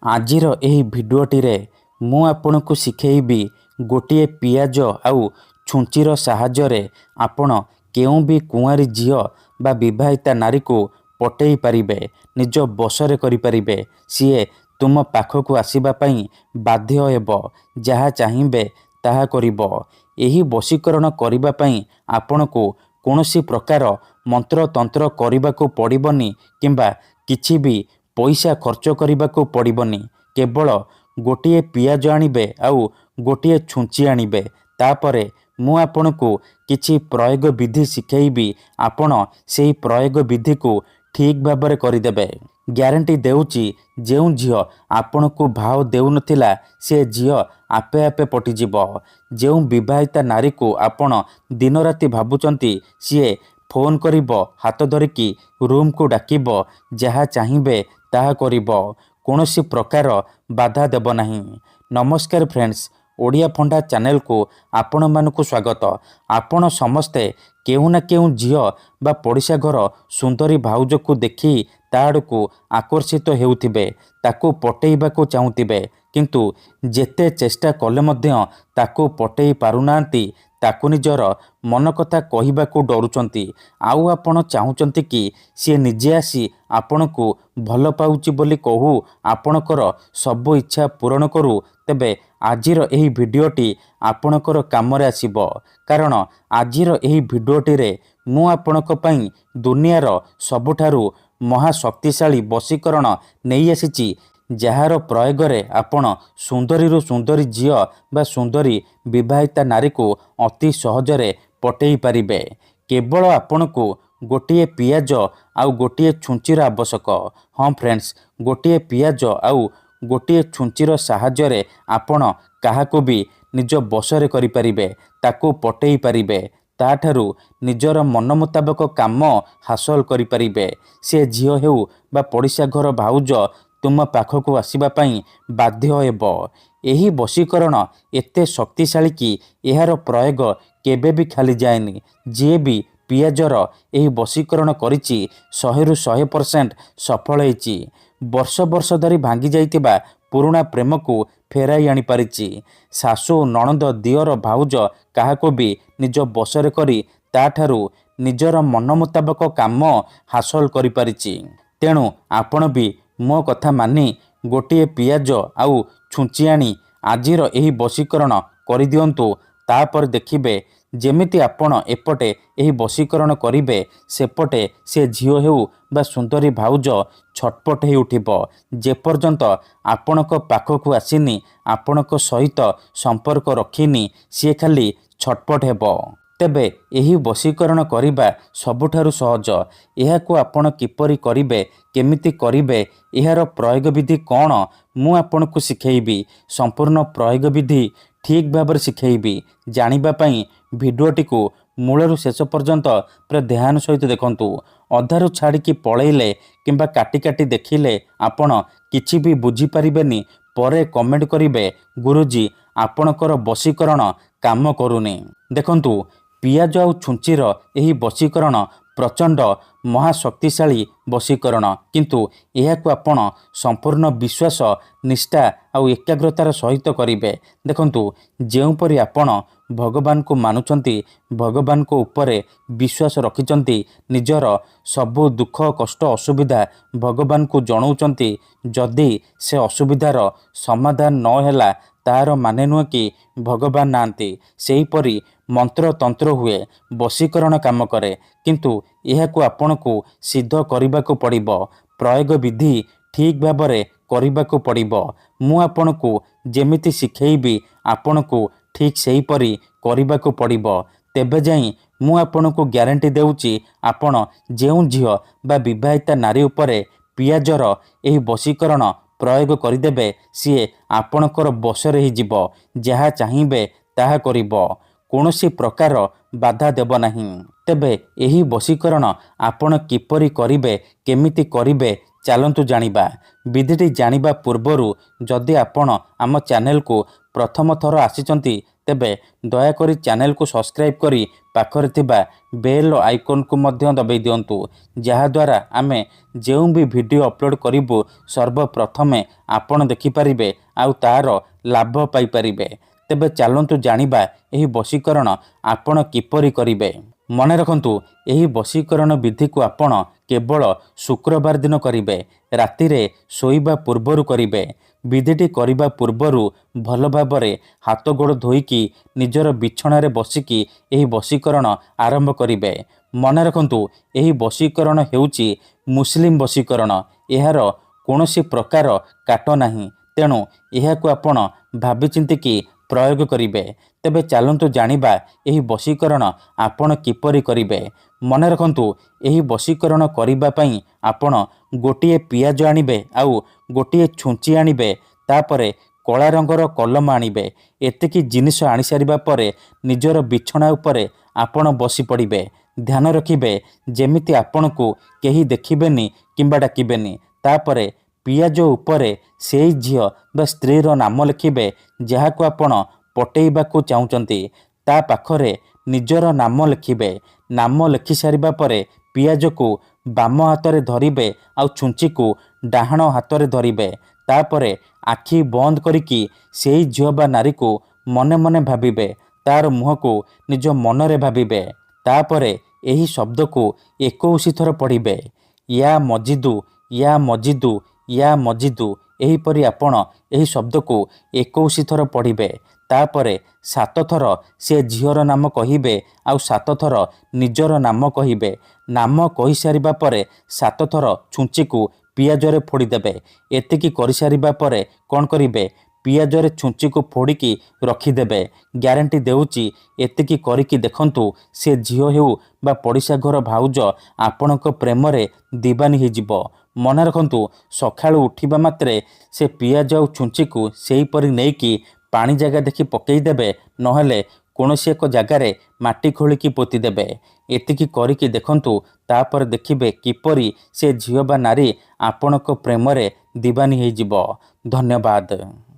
आजिर एही भिडियोटीरे मु आपनकु शिखेइबी गोटिए पियाज आउ छुंचीर साहाय्यरे आपण केउं भी कुंवारी झियो बा विवाहिता नारी को पटेई पारिबे, निज बसरे करि पारिबे। सीए तुम पाखकु आसीबा पई बाध्य हेबो, जहा चाहिबे ताहा करिबो। एही वशीकरण करिबा पई आपणको कोनोसी प्रकार मंत्र तंत्र करिबाकू पड़िबनी किंबा किछि भी पैसा खर्च करिबाकू पड़िबनी। केवल गोटिए पियाज आनिबे आउ गोटिए छुंची आनिबे। तापरे मु आपणको किछि प्रयोग विधि शिखेइबी, आपण सेही प्रयोग विधि को ठीक भाबरे करिदेबे। ग्यारंटी देउची जेउ झियो आपणको भाव देउ नथिला से झियो आपे आपे पटिजिबो। जेउ विवाहिता नारी को आपण दिन राति भाबुचंती सीए फोन करिबो, हाथ धरिकी रूम को डाकिबो, जहा चाहिबे ताहा करिबो, कोनोसी प्रकार बाधा देब नाही। नमस्कार फ्रेंड्स, ओडिया फंडा चैनल को आपण मानकु स्वागत। आपण समस्ते केउ ना केउ झियो बा पड़िशा घर सुंदरी भाउज को देखी ताड़को आकर्षित हेउथिबे, ताको पटेइबाकू चाहुथिबे, किंतु जेते चेष्टा कले मध्य ताको पटेई पारुनांती, ताको निजर मन कथा कहिबाकू डरुचंती। आउ आपण चाहुचंती कि सी निजे आसी आपणको भल पाउची बोली कहू, आपणकर सब इच्छा पूरण करू। तेबे आजिर एही भिडियोटी आपणकर कामरे आसीबो, कारण आजिर एही भिडियोटी मु आपणक पई दुनियार सबुठारु महाशक्तिशाली वशीकरण नहीं आसीची, जार प्रयोगरे आपण सुंदरी सुंदरी झियो बा सुंदरी विवाहिता नारी को अति सहजरे पटेई पारिबे। केवल आपणको गोटिए पियाज आउ गोटिए छुंचीर आवश्यक। हाँ फ्रेंड्स, गोटिए पियाज आउ गोटिए छुंचीर साहाय्यरे आपण काहाको भी निज बसरे करि पारिबे, ताको पटेई पारिबे, ताठारु निजर मन मुताबक काम हासिल करि पारिबे। से झियो हेउ बा पड़िशा घर भाउज तुम पाखकु आसीबा पई बाध्य हेबो। एही वशीकरण एते शक्तिशाली कि एहार प्रयोग केबे भी खाली जाएनी। जे भी पियाजर एही वशीकरण करिछि 100% सफल हेछि। वर्ष वर्ष धरी भांगी जाइतिबा पुराणा प्रेम को फेराई आनी पारिछि। सासु नणंद दियर भाउज काहाको भी निज बसरे करी ताठारु निजर मन मुताबक काम हासिल करि पारिछि। तेणु आपण भी मो कथा मानी गोटिए पियाज आउ छुंची आनी आजिर एही वशीकरण करि दियंतु। तापर देखिबे जेमिति आपण एपटे एही वशीकरण करिबे, सेपटे से झियो हेउ बा सुंदरी भाउज छटपट हे उठिबो। जेपर्यंत आपणक पाखकु आसीनी, आपणक सहित संपर्क रखिनी, सी खाली छटपट हेबो। तेबे एही वशीकरण करिबा सबुठारु सहज। एहाकु आपण किपरि करिबे, केमिति करिबे, एहार प्रयोग विधि कोन, मु आपणकु शिखेइबी। संपूर्ण प्रयोग विधि ठीक भाबरे शिखेइबी। जानिबा पई भिडियोटी को मूलरु शेष पर्यंत पूरा ध्यान सहित देखंतु। अधारु छाड़िकी पळेइले किंबा काटी काटी देखिले आपण किछि भी बुझी पारिबेनी। परे कमेंट करिबे, गुरुजी आपणकर वशीकरण काम करूनी। देखंतु, पियाज आउ छुंचीर एही वशीकरण प्रचंड महाशक्तिशाली वशीकरण, किंतु एहाकु आपण संपूर्ण विश्वास, निष्ठा आउ एकाग्रतार सहित करिबे। देखंतु, जेउपरि आपण भगवान को मानुचंती, भगवान को उपरे विश्वास रखिचंती, निजर सबु दुख कष्ट असुविधा भगवान को जणाउचंती, जदि से असुविधार समाधान न होला तार माने नुह कि भगवान नांती। सेहीपरि मंत्र तंत्र हुए, वशीकरण काम करे, किंतु एहाकु आपणको सिद्ध करिबाकू पड़िबो। प्रयोग विधि ठीक भाबरे करिबाकू पड़िबो। मु आपणको जेमिति शिखेइबी, आपणको ठीक सेहीपरि करिबाकू पड़िबो। तेबे जाई मु आपणको ग्यारंटी देउची, आपण जेउ झियो बा विवाहिता नारी उपरे पियाजर एही वशीकरण प्रयोग करिदेबे, सीए आपणकर बसरे ही जीवो, जहा चाहिबे ताहा करिबो, कोनोसी प्रकार बाधा देब नाही। तेबे एही वशीकरण आपण किपरि करिबे, केमिति करिबे, चालंतु जानिबा। विधिटी जानिबा पूर्वरु जदि आपण आम चैनल को प्रथम थर आसीचंती, ତେବେ ଦୟାକରି ଚ୍ୟାନେଲକୁ ସବସ୍କ୍ରାଇବ୍ କରି ପାଖରେ ଥିବା ବେଲ୍ ଆଇକନ୍କୁ ମଧ୍ୟ ଦବାଇ ଦିଅନ୍ତୁ, ଯାହାଦ୍ୱାରା ଆମେ ଯେଉଁ ବି ଭିଡ଼ିଓ ଅପଲୋଡ଼ କରିବୁ ସର୍ବପ୍ରଥମେ ଆପଣ ଦେଖିପାରିବେ ଆଉ ତାର ଲାଭ ପାଇପାରିବେ। ତେବେ ଚାଲନ୍ତୁ ଜାଣିବା ଏହି ବଶୀକରଣ ଆପଣ କିପରି କରିବେ। ମନେ ରଖନ୍ତୁ, ଏହି ବଶୀକରଣ ବିଧିକୁ ଆପଣ କେବଳ ଶୁକ୍ରବାର ଦିନ କରିବେ। ରାତିରେ ଶୋଇବା ପୂର୍ବରୁ କରିବେ। ବିଧିଟି କରିବା ପୂର୍ବରୁ ଭଲ ଭାବରେ ହାତ ଗୋଡ଼ ଧୋଇକି ନିଜର ବିଛଣାରେ ବସିକି ଏହି ବଶୀକରଣ ଆରମ୍ଭ କରିବେ। ମନେ ରଖନ୍ତୁ, ଏହି ବଶୀକରଣ ହେଉଛି ମୁସଲିମ ବଶୀକରଣ। ଏହାର କୌଣସି ପ୍ରକାର କାଟ ନାହିଁ, ତେଣୁ ଏହାକୁ ଆପଣ ଭାବିଚିନ୍ତିକି ପ୍ରୟୋଗ କରିବେ। ତେବେ ଚାଲନ୍ତୁ ଜାଣିବା ଏହି ବଶୀକରଣ ଆପଣ କିପରି କରିବେ। ମନେ ରଖନ୍ତୁ, ଏହି ବଶୀକରଣ କରିବା ପାଇଁ ଆପଣ ଗୋଟିଏ ପିଆଜ ଆଣିବେ ଆଉ ଗୋଟିଏ ଛୁଞ୍ଚି ଆଣିବେ। ତାପରେ କଳା ରଙ୍ଗର କଲମ ଆଣିବେ। ଏତିକି ଜିନିଷ ଆଣିସାରିବା ପରେ ନିଜର ବିଛଣା ଉପରେ ଆପଣ ବସି ପଡ଼ିବେ। ଧ୍ୟାନ ରଖିବେ ଯେମିତି ଆପଣଙ୍କୁ କେହି ଦେଖିବେନି କିମ୍ବା ଡାକିବେନି। ତାପରେ ପିଆଜ ଉପରେ ସେଇ ଝିଅ ବା ସ୍ତ୍ରୀର ନାମ ଲେଖିବେ ଯାହାକୁ ଆପଣ ପଟେଇବାକୁ ଚାହୁଁଛନ୍ତି। ତା ପାଖରେ ନିଜର ନାମ ଲେଖିବେ। ନାମ ଲେଖି ସାରିବା ପରେ ପିଆଜକୁ ବାମ ହାତରେ ଧରିବେ ଆଉ ଛୁଞ୍ଚିକୁ ଡାହାଣ ହାତରେ ଧରିବେ। ତାପରେ ଆଖି ବନ୍ଦ କରିକି ସେଇ ଝିଅ ବା ନାରୀକୁ ମନେ ମନେ ଭାବିବେ। ତାର ମୁହଁକୁ ନିଜ ମନରେ ଭାବିବେ। ତାପରେ ଏହି ଶବ୍ଦକୁ 21 ଥର ପଢ଼ିବେ। ୟା ମଜିଦୁ, ୟା ମଜିଦୁ, ୟା ମଜିଦୁ। ଏହିପରି ଆପଣ ଏହି ଶବ୍ଦକୁ 21 ଥର ପଢ଼ିବେ। ତାପରେ 7 ଥର ସେ ଝିଅର ନାମ କହିବେ ଆଉ 7 ଥର ନିଜର ନାମ କହିବେ। ନାମ କହିସାରିବା ପରେ 7 ଥର ଛୁଞ୍ଚିକୁ ପିଆଜରେ ଫୋଡ଼ିଦେବେ। ଏତିକି କରିସାରିବା ପରେ କ'ଣ କରିବେ? ପିଆଜରେ ଛୁଞ୍ଚିକୁ ଫୋଡ଼ିକି ରଖିଦେବେ। ଗ୍ୟାରେଣ୍ଟି ଦେଉଛି, ଏତିକି କରିକି ଦେଖନ୍ତୁ, ସେ ଝିଅ ହେଉ ବା ପଡ଼ିଶା ଘର ଭାଉଜ ଆପଣଙ୍କ ପ୍ରେମରେ ଦିବାନୀ ହେଇଯିବ। ମନେ ରଖନ୍ତୁ, ସକାଳୁ ଉଠିବା ମାତ୍ରେ ସେ ପିଆଜ ଆଉ ଛୁଞ୍ଚିକୁ ସେହିପରି ନେଇକି ପାଣି ଜାଗା ଦେଖି ପକେଇଦେବେ, ନହେଲେ କୌଣସି ଏକ ଜାଗାରେ ମାଟି ଖୋଳିକି ପୋତିଦେବେ। ଏତିକି କରିକି ଦେଖନ୍ତୁ, ତାପରେ ଦେଖିବେ କିପରି ସେ ଝିଅ ବା ନାରୀ ଆପଣଙ୍କ ପ୍ରେମରେ ଦିବାନୀ ହେଇଯିବ। ଧନ୍ୟବାଦ।